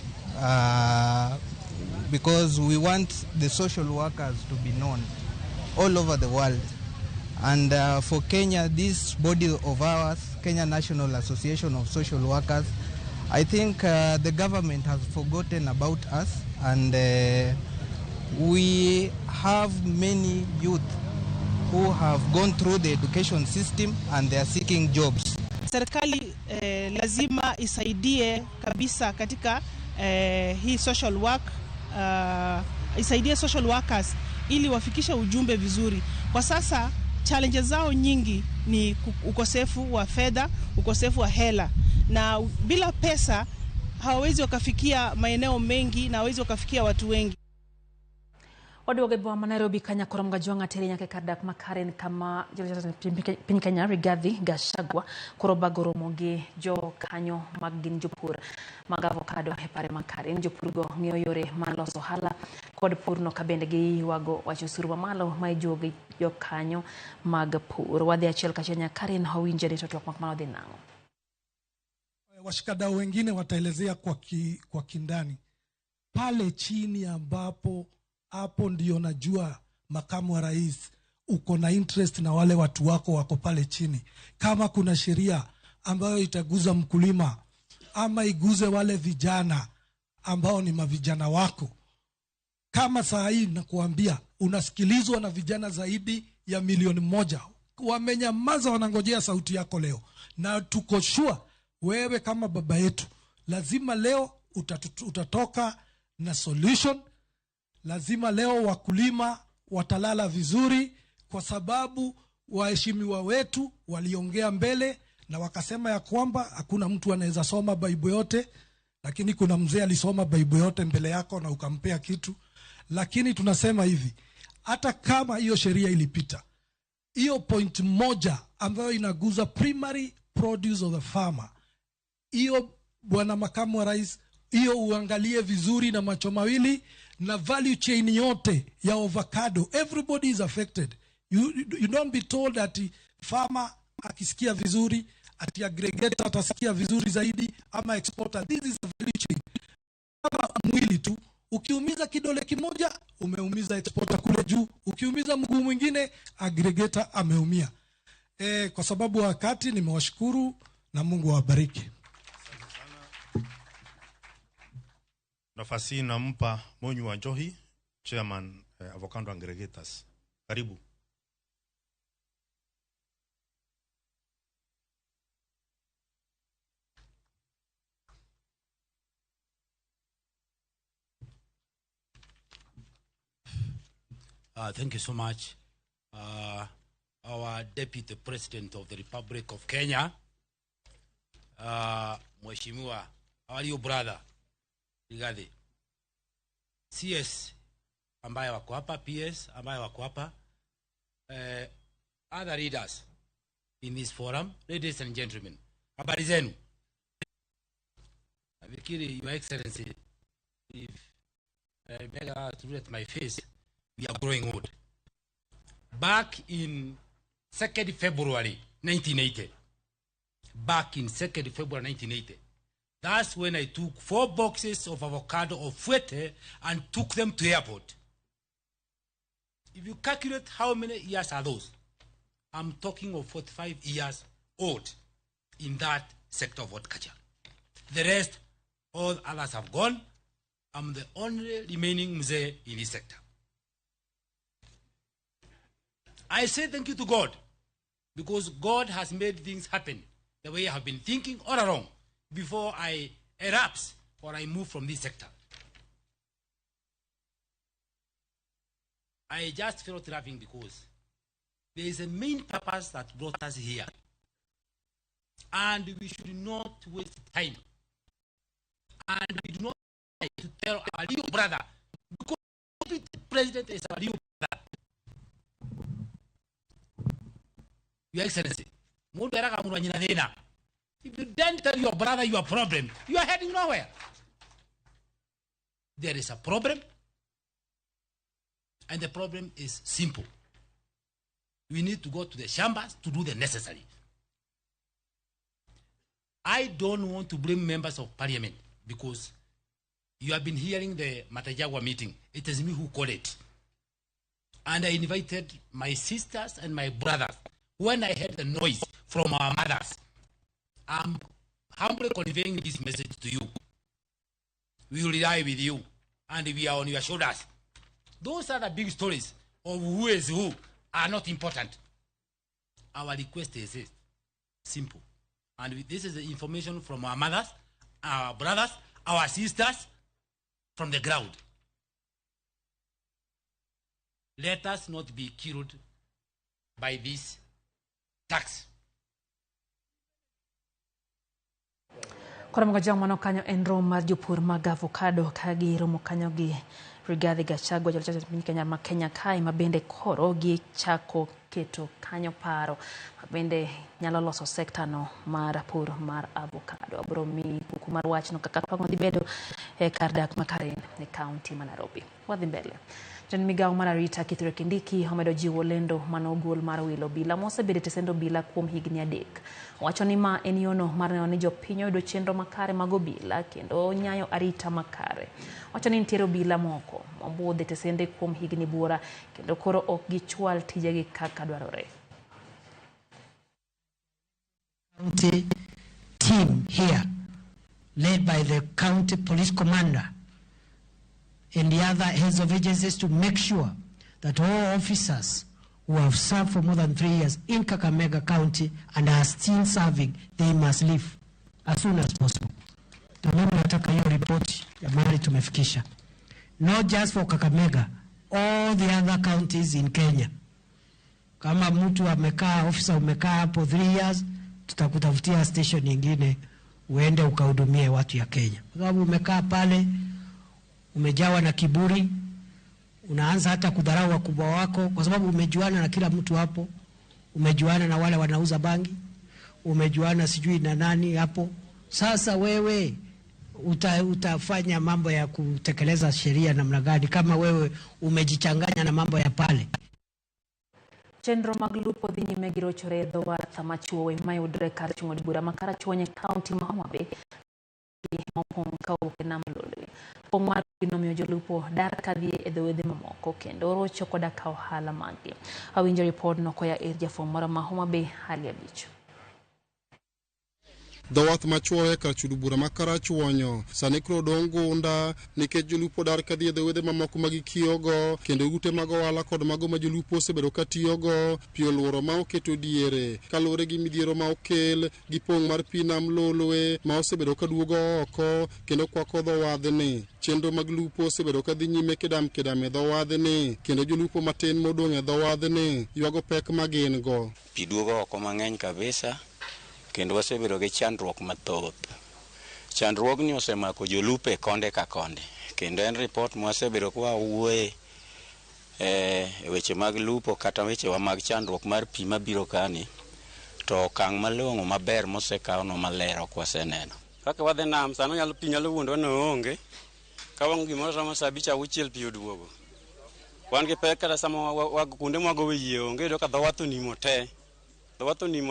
because we want the social workers to be known all over the world. And for Kenya, this body of ours, Kenya National Association of Social Workers, I think the government has forgotten about us, and we have many youth who have gone through the education system and they are seeking jobs. Serikali lazima isaidie kabisa katika hii social work, isaidie social workers ili wafikishe ujumbe vizuri. Kwa sasa challenges zao nyingi ni ukosefu wa fedha, ukosefu wa hela, na bila pesa hawawezi wakafikia maeneo mengi na hawawezi wakafikia watu wengi. Odoge boma Nairobi kanya koromga juanga teri nyake kadak makaren kama piny Kenya Rigathi Gachagua koroba Ramogi jo kanyo magin jopur mag avocado hepare makaren jopur go ng'iyo yore maloso hala kod pur no kabende gi wago wacho suru malo mai jogi jo kanyo mag pur wadhi achiel kachenya Karen hawinjere to twak makmano dhi nango. Washikadau wengine wataelezea kwa kindani pale chini ambapo hapo ndio najua makamu wa rais uko na interest na wale watu wako wako pale chini. Kama kuna sheria ambayo itaguza mkulima ama iguze wale vijana ambao ni mavijana wako, kama saa hii nakuambia unasikilizwa na vijana zaidi ya 1,000,000 wamenyamaza, wanangojea sauti yako leo, na tuko sure wewe kama baba yetu lazima leo utatoka na solution. Lazima leo wakulima watalala vizuri, kwa sababu waheshimiwa wetu waliongea mbele na wakasema ya kwamba hakuna mtu anaweza soma Bible yote, lakini kuna mzee alisoma Bible yote mbele yako na ukampea kitu. Lakini tunasema hivi, hata kama hiyo sheria ilipita, hiyo point moja ambayo inaguza primary produce of the farmer, hiyo bwana makamu wa rais, hiyo uangalie vizuri na macho mawili, na value chain yote ya avocado, everybody is affected. You don't be told that farmer akisikia vizuri, ati aggregator atasikia vizuri zaidi, ama exporter. This is a value chain. Kama mwili tu, ukiumiza kidole kimoja umeumiza exporter kule juu, ukiumiza mguu mwingine aggregator ameumia. Kwa sababu wakati nimewashukuru na Mungu awabariki. Nafasi nampa Monyu wa Njohi, Chairman Avocado Aggregators. Karibu. Thank you so much. Our Deputy President of the Republic of Kenya, Mheshimiwa, how are you, brother? Rigathi. CS ambaye wako hapa, PS ambaye wako hapa, other leaders in this forum, ladies and gentlemen, habari zenu. Nafikiri Your Excellency, if I beg to look at my face, we are growing old. Back in 2nd February 1980, back in 2nd February 1980, that's when I took 4 boxes of avocado of Weche and took them to airport. If you calculate how many years are those, I'm talking of 45 years old in that sector of horticulture. The rest, all others have gone. I'm the only remaining mzee in this sector. I say thank you to God, because God has made things happen the way I have been thinking all along before I erupt or I move from this sector. I just felt laughing because there is a main purpose that brought us here, and we should not waste time, and we do not try to tell our little brother, because the president is our little brother. Your Excellency, if you then tell your brother your problem, you are heading nowhere. There is a problem, and the problem is simple. We need to go to the chambers to do the necessary. I don't want to blame members of parliament, because you have been hearing the Matajagwa meeting. It is me who called it. And I invited my sisters and my brothers. When I heard the noise from our mothers, I'm humbly conveying this message to you. We will rely with you, and we are on your shoulders. Those are the big stories of who is who are not important. Our request is this, simple. And this is the information from our mothers, our brothers, our sisters, from the ground. Let us not be killed by this tax. Koromo jamano kanyo en romo mar jopur mag avocado ka giromo kanyo gi Rigathi Gachagua jatend piny Kenya ma Kenya kae ma bende koro gichako keto kanyo paro bende nyalo loso sekta no mar pur mar avocado. Abro mi buku mar wach no kaka pango dhi bedo e kar dak ma Karen e kaunti ma Nairobi. Wadhi mbele. Jan migawo mar arita Kithure Kindiki omedo jiwo lendo manogol mar wilo bila mosebedo tesendo bila kuom higni 3. Wacho ni ma en yono mar neno ni jopiny oyudo chenro makare mag obila kendo nyayo arita makare. Wacho ni nitiere obila moko mobudhe tesende kuom higni buora kendo koro ok gichwal tijegi kaka dwarore. County team here led by the county police commander and the other heads of agencies to make sure that all officers who have served for more than 3 years in Kakamega County and are still serving, they must leave as soon as possible. Na mimi nataka hiyo report ya mahali tumefikisha. Not just for Kakamega, all the other counties in Kenya. Kama mtu amekaa, officer umekaa hapo 3 years, tutakutafutia station nyingine uende ukahudumie watu ya Kenya. Kwa sababu umekaa pale umejawa na kiburi, unaanza hata kudharau wakubwa wako kwa sababu umejuana na kila mtu hapo, umejuana na wale wanauza bangi, umejuana sijui na nani hapo. Sasa wewe utafanya mambo ya kutekeleza sheria namna gani kama wewe umejichanganya na mambo ya pale? Chenro mag lupo dhi nyime gi rochore dho wath machuowe mayudre kar chungo od bura makara chuonye kaunti ma Homa Bay mopong' kawuok e nam Lolwe. Pong' mar nomiyo jolupo dar kadhi e dhowedhe mamoko kendo rocho koda ka ohala maggi. Awinjo ripod no koya ir jafwambo moro ma Homa Bay hali abich. Dhawath machuowe kar chudo bura makara chuonyo sani koro dong' gunda nikech jolupo dar kadhi e dhowedhe mamoko magikiyogo kendo ute mag ohala kod mago ma jolupo osebedo katiyogo pi oluoro ma oketo diere kaluwore gi midhiero ma okel gi pong' mar pi nam Lolwe ma osebedo kaduogo oko kendo kwako dhowadhni. Chenro mag lupo osebedo kadhi nyime kedam e dhowadhni kendo jolupo matin modong' e dhowadhni ywago pek ma gin go. Pi duogo oko mang'eny kabisa kendo wasebedo gi chandruok mathoth. Chandruogni osemako jolupe konde ka konde kendo en report mwasebedo kwa wuoye weche mag lupo kata weche mag chandruok mar pi mabiro kani to okang' malong'o maber mosekaw no malero kwa seneno. Kaka wadhi nam sano nyalo pi nyalo wuondwa no onge ka wang' gimoro sama saa 5-6 pi oduogo. Wan gi pek kata sama kuonde mwago yie onge do ka dhawath onimo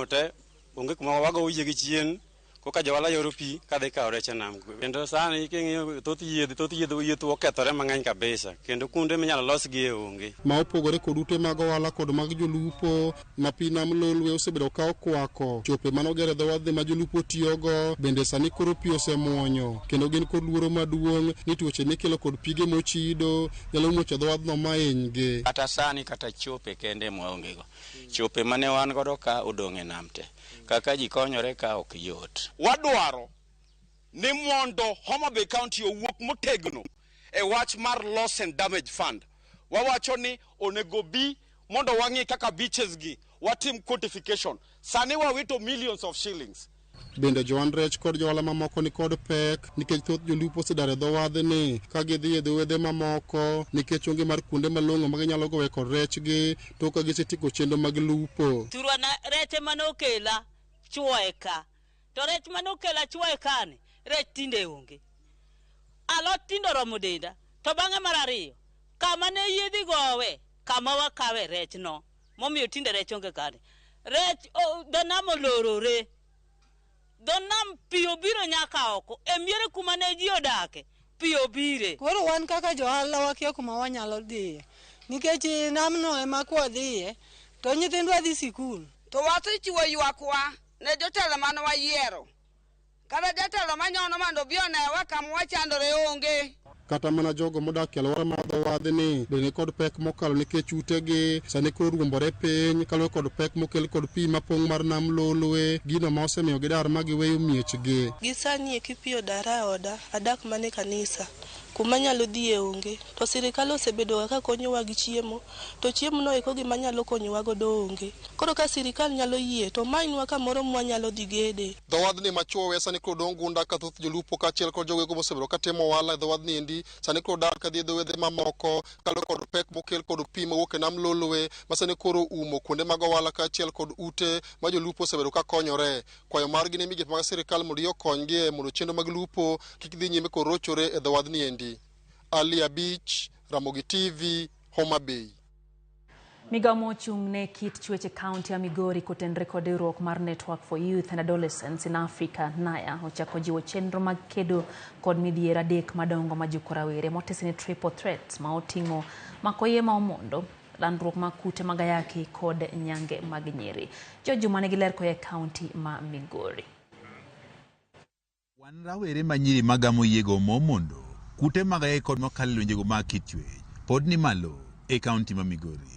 te onge kuma wago uje gi chien koka jawala yoro pi kadhi kawo rech nam. Kendo sani king'iyo thoth yiedhi okethore mang'eny kabisa kendo kuonde minyalo losgi e onge. Ma opogore kod ute mag ohala kod mag jolupo ma pi nam Lolwe osebedo ka okwako chope manogere dhowadhi ma jolupo tiyogo bende sani koro pi osemuonyo kendo gin kod luoro maduong' ni tuoche mikelo kod pige mochido nyalo muocho dhowadhno ma hinygi. Kata sani kata chope kende mwaongego. Chope mane wan godo ka odong' e nam te. Kaka ji konyore ka ok yot. Wadwaro ni mondo Homa Bay County owuok motegno e wach mar loss and damage fund. Wawacho ni onego bi mondo wang'i kaka beaches gi watim codification. Sani wawito millions of shillings. Bende joan rech kod johala mamoko ni kod pek nikech thoth jolupo osedar e dhowadhni ka gidhi e dhowedhe mamoko nikech onge mar kuonde malong'o ma ginyalo gowe kod rechgi to ka gisetieko chenro mag lupo. Turwana reche manokela chuoe ka to rech manokela chuoe kani rech tinde onge. Alot tindo romo denda to bang'e mar ariyo kama ne yiedhi gowe kama wakawe rech no momiyo tinde rech onge kani. Rech dho nam olorore. Dho nam pi obiro nyaka oko emiere kuma ne ji odake pi obire. Koro wan kaka johala wakia kuma wanyalo dhiye nikech namno ema kwa dhiye to nyithindwa dhi sikul. To wasechiwo ywakwa ne jotelo mane wayiero kata jatelo manyono mondo bi onewa kama wachandore onge. kata mana jogo modak e alwora mar dho wadhni bende kod pek mokalo nikech utegi sani koro ruombore piny kaluwore kod pek mokel kod pi mapong' mar nam Lolwe, gino ma osemiyo gidar ma giweyo miechgi. Gisani e kipio dara oda adak mane kanisa kuma nyalo dhie onge to sirikal osebedo ka konyowa gi chiemo to chiemo no eko gima nyalo konyowa godo onge. Koro ka sirikal nyalo yie to mainwa kamoro mwanyalo dhi gede. Dho wadhni machuowe sani koro dong' gunda ka thoth jolupo kaachiel kod jogo mosebedo katimo ohala e dho wadhni endi sani koro dar kadhi e dho wedhe mamoko kaluwore kod pek mokel kod pi mawuok e nam Lolwe ma sani koro umo kuonde mag ohala kaachiel kod ute ma jolupo osebedo ka konyore. Kwayo margi ne migepe mag sirikal mondo okonygi mondo chenro mag lupo kik dhi nyime koro rochore e dho wadhni endi. Ali Abich, Ramogi TV, Homa Bay. Migao mochung' ne kit chweche kaunti ya Migori kotenre kod riwruok mar Network for Youth and Adolescents in Africa (NAYA) ochako jiwo chenro mag kedo kod midhiero adek madongo ma juko rawere motesni triple threats ma oting'o mako iye ma omondo, landruok mag kute mag ayaki kod nyange mag nyiri. Juma ne giler koya kaunti ma Migori. Wan rawere ma nyiri magamo yego momondo, kute mag ayaki kod makalonjego mag kit chwech pod ni malo e kaunti ma Migori.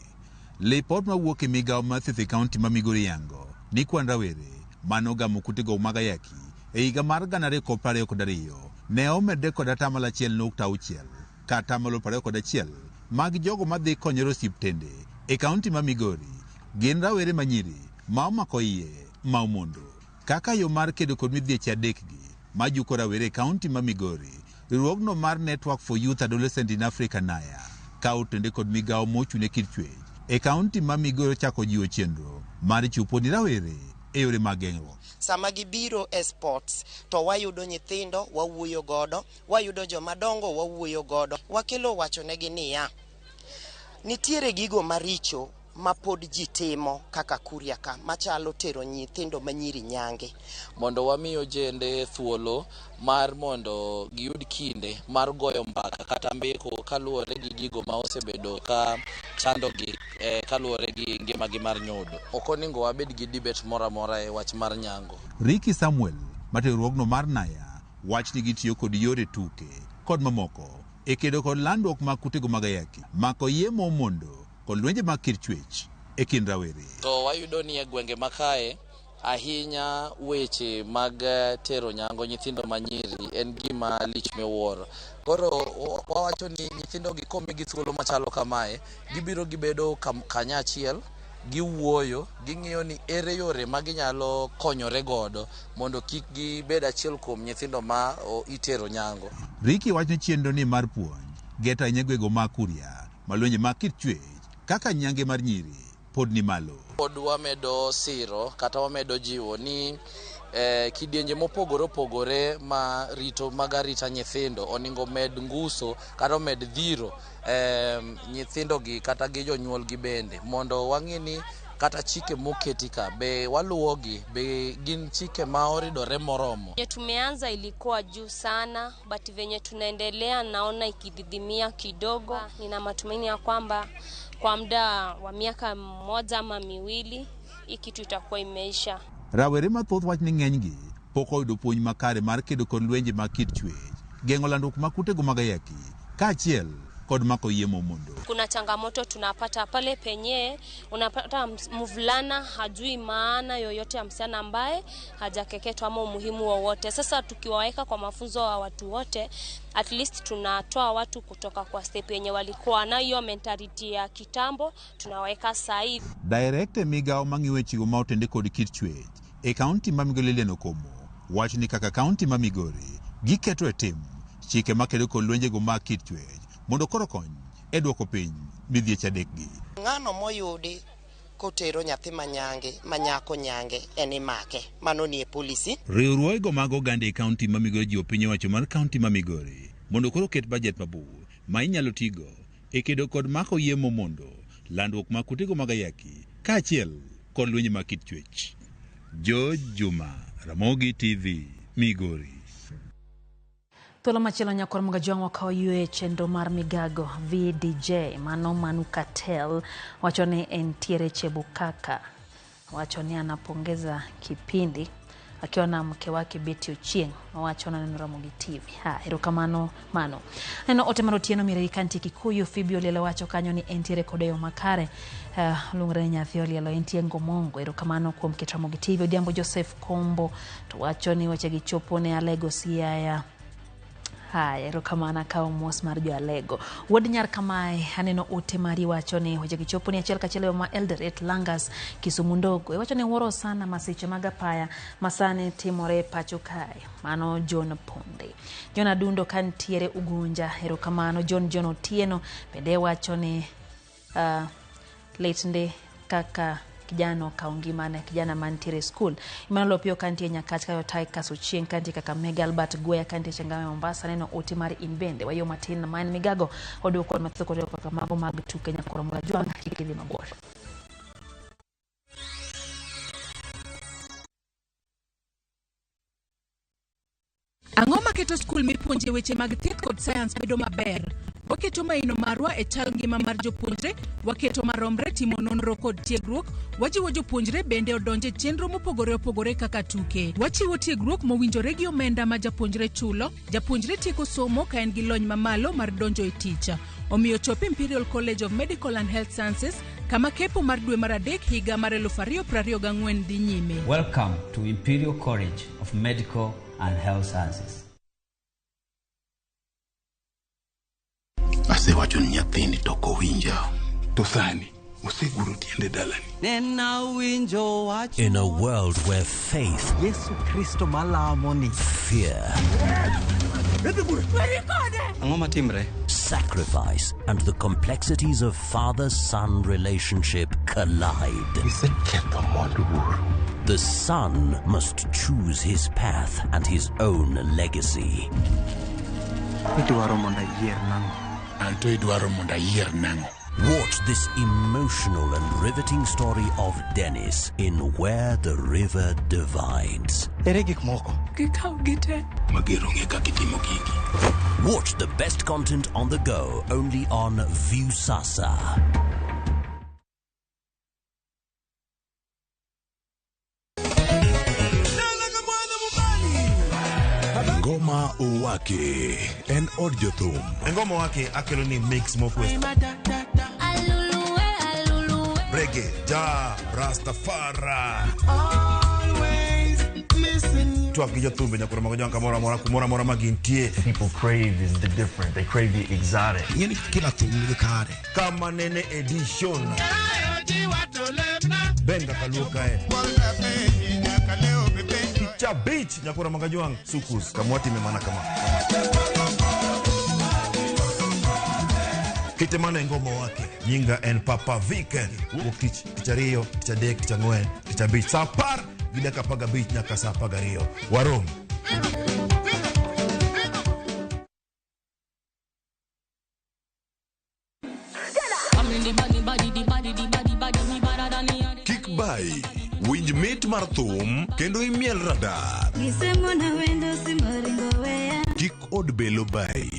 Lipot mawuok e migao mathieth e kaunti ma Migori yango ni kwan rawere manogamo kutego mag ayaki e higa mar 2022 ne omedre kod 1.6 kata 21 mag jogo madhi konyore osiptende e kaunti ma Migori gin rawere manyiri ma omako iye ma omondo. Kaka yo mar kedo kod midhieche adekgi ma juko rawere e kaunti ma Migori, riwruogno mar Network for Youth Adolescent in Africa (NAYA) kawo tende kod migao mochune kit chwech e kaunti ma Migori chako jiwo chenro mar chupo ni rawere e yore mag geng'ruok. Sama gibiro e sports to wayudo nyithindo wawuoyo godo, wayudo jomadongo wawuoyo godo, wakelo wachonegi niya, nitiere gigo maricho ma pod ji timo kaka kuria ka machalo tero nyithindo manyiri nyange. Mondo wamiyo jende thuolo mar mondo giyud kinde mar goyo mbaka kata mbeko kaluwore gi gigo ma osebedo ka chandogi kaluwore gi ngimagi mar nyodo. Ok onego wabed gi debate moro amora e wach mar nyango. Ricky Samuel, riwruogno mar NAYA, wach ni gitiyo kod yore tuke kod mamoko e kedo kod landruok mag kutego mag ayaki, mako iye momondo kod lwenje mag kit chwech e kind rawere. To wayudo ni e gwenge makae ahinya weche mag tero nyango nyithindo manyiri en gima lich miwuoro. Koro wawacho ni nyithindo gi komigi thuolo machalo kamae, gibiro gibedo kanyachiel, giwuoyo, ging'iyo ni ere yore ma ginyalo konyore godo mondo kik gibed achiel kuom nyithindo ma itero nyango. Ricky wacho ni chenro ni mar puonj geta ahinya gwego mag Kuria malwenje mag kit chwech kaka nyange mar nyiri pod ni malo. Pod wamedo siro kata wamedo jiwo ni kidienje mopogore opogore ma rito mag arita nyithindo oningo med nguso kata med dhiro nyithindo gi kata gi jonyuol gi bende mondo wang'ini kata chike moketi ka be waluogi be gin chike ma oridore moromo. Tumeanza ilikuwa juu sana, but venye tunaendelea naona ikididimia kidogo. Nina matumaini ya kwamba kwa muda wa miaka 1 ama 2 hii kitu itakuwa imeisha. Rawere mathoth wach ni ng'enygi pok oyudo puonj makare mar kedo kod lwenje mag kit chwech, geng'o landruok mag kutego mag ayaki kaachiel kod mako iye momondo. Kuna changamoto tunapata pale penye unapata mvulana hajui maana yoyote ya msichana ambaye hajakeketwa ama umuhimu wowote. Sasa tukiwaweka kwa mafunzo wa watu wote, at least tunatoa watu kutoka kwa step yenye walikuwa na hiyo mentality ya kitambo, tunaweka sahihi. Director migao mang'iyo weche ma otende kod kit chwech e kaunti ma Migori Lilian Okomo wacho ni kaka kaunti ma Migori giketo e tim chike makedo kod lwenjego mag kit chwech mondo koro kony e duoko piny midhieche adekgi. Ng'ano moyudi kotero nyathi manyako nyange en imake, mano ni e polisi. Riwruoge mag oganda e kaunti ma Migori jiwo piny owacho mar kaunti ma Migori mondo koro ket bajet mabor ma inyalo tigo e kedo kod mako iye momondo, landruok mag kutego mag ayaki kaachiel kod lwenje mag kit chwech. Juma, Ramogi TV, Migori. Thuolo machielo nyakor mga jwang' wakawo yue chenro mar migago VDJ mano Manu Katel wacho ni entiere Chebukaka, wacho ni anapongeza kipindi akiwa na mke wake Betty Ochieng wawacho na RamogiTV. Erokamano mano. Neno ote marotieno mirei kanti Kikuyu Fibio lielo wacho kanyo ni entiere kodeyo makare lungre nyathio lielo entie ngomongo. Erokamano kuom ket RamogiTV. Odhiambo Joseph Kombo to wacho ni weche gichopo ne Alego Siaya. Erokamana kao mos mar jo Alego. Wuod nyar kamae aneno ote mari wacho ni weche gichopo ni achiel kachiel ma Eldoret Langas Kisumu Ndogo. Wacho ni woro sana masiche magapaya masane timore pacho kae. Mano John Ponde. John Adundo kantiere Ugunja. Erokamano John Otieno bende wacho ni letnde kaka kijana kaungimane kijana mantiere school. Imano pio kanti Nyakach kayo tai Kasuchien kanti Kakamega Albert Gwea kanti Changame Mombasa neno otimari inbende wayo matin na main migago odo kwa mathoko kwa kamago magtu Kenya Koromula Juanga kikili mabor. Angoma keto school mipuonje weche mag thieth kod science bedo maber. Waketo maino marwa e chal ngima mar jopuonjre, waketo maromre timo nonro kod tiegruok, wajiwo jopuonjre bende odonje chenro mopogore opogore kaka tuke. Wachiwo tiegruok mowinjore gi omenda ma japuonjre chulo, japuonjre tieko somo ka en gi lony mamalo mar donjo e teacher. Omiyo chop Imperial College of Medical and Health Sciences kama kepo mar dwe mar adek higa mar 2024 dhi nyime. Welcome to Imperial College of Medical and Health Sciences. Ase wacho ni nyathini toko winja to sani oseguro tiende dalani. In a world where faith, Yesu Kristo malamo ni fear, sacrifice, and the complexities of father-son relationship collide. The son must choose his path and his own legacy. Watch this emotional and riveting story of Dennis in Where the River Divides. Watch the best content on the go only on Viusasa. Ngoma Uwake en od jothum. Ngoma Uwake akelo ni mix mokwesto. Reggae, ja, Rastafari. Always listen. Tuak gi jothum nyakura mago janka mora magintie. People crave is the different. They crave the exotic. Yeni kila thum ni kare. Kama nene edition. Benga kaluka Cha beach nyakura magajuang sukus kamwati memana kama Kitemana ngoma wake nyinga en Papa Weekend ukich kichario kichadek kichangwen kichabich sapar gidaka paga beach nyaka sapagario warom Kickby winj mit mar thum kendo imiel radar. Kik od belo bai.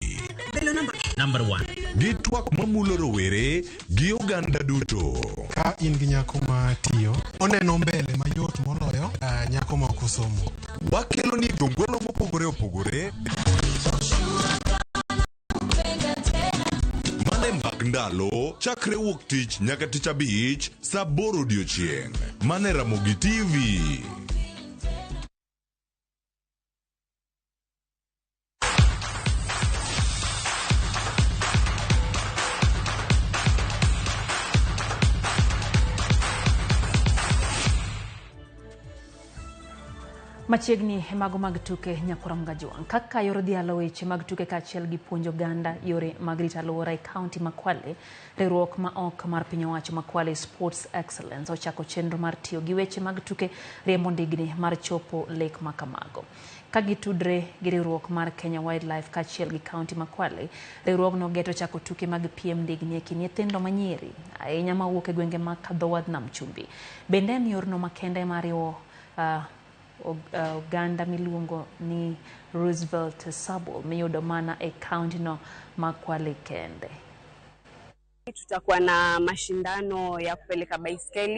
Number 1. Gi twak mamulo rowere gi oganda duto. Ka in gi nyako ma tiyo, oneno mbele mayot moloyo nyako ma okusomo. Wakelo ni gongolo mopogore opogore. Mane mag ndalo chakre wuok tich nyaka tich abich saa 8 odiechieng'. Mane RamogiTV. Machiegni mago mag tuke nyakura mgajuang. Kaka yoro dhialo weche mag tuke kachiel gi puonjo ganda yore mag rito alwora e kaunti ma Kwale, riwruok ma ok mar piny owacho ma Kwale Sports Excellence ochako chenro mar tiyo gi weche mag tuke riembo ndigni mar chopo lek ma kamago. Ka gitudre gi riwruok mar Kenya Wildlife kachiel gi kaunti ma Kwale, riwruogno geto chako tuke mag piem ndigni e kind nyithindo manyiri ahinya mawuok e gwenge ma kadhowadh nam chumbi. Bende en yorno makende mariwo Uganda miluongo ni Roosevelt Sable miyudo mana e kaunti no ma Kwale kende. Tutakuwa na mashindano ya kupeleka baiskeli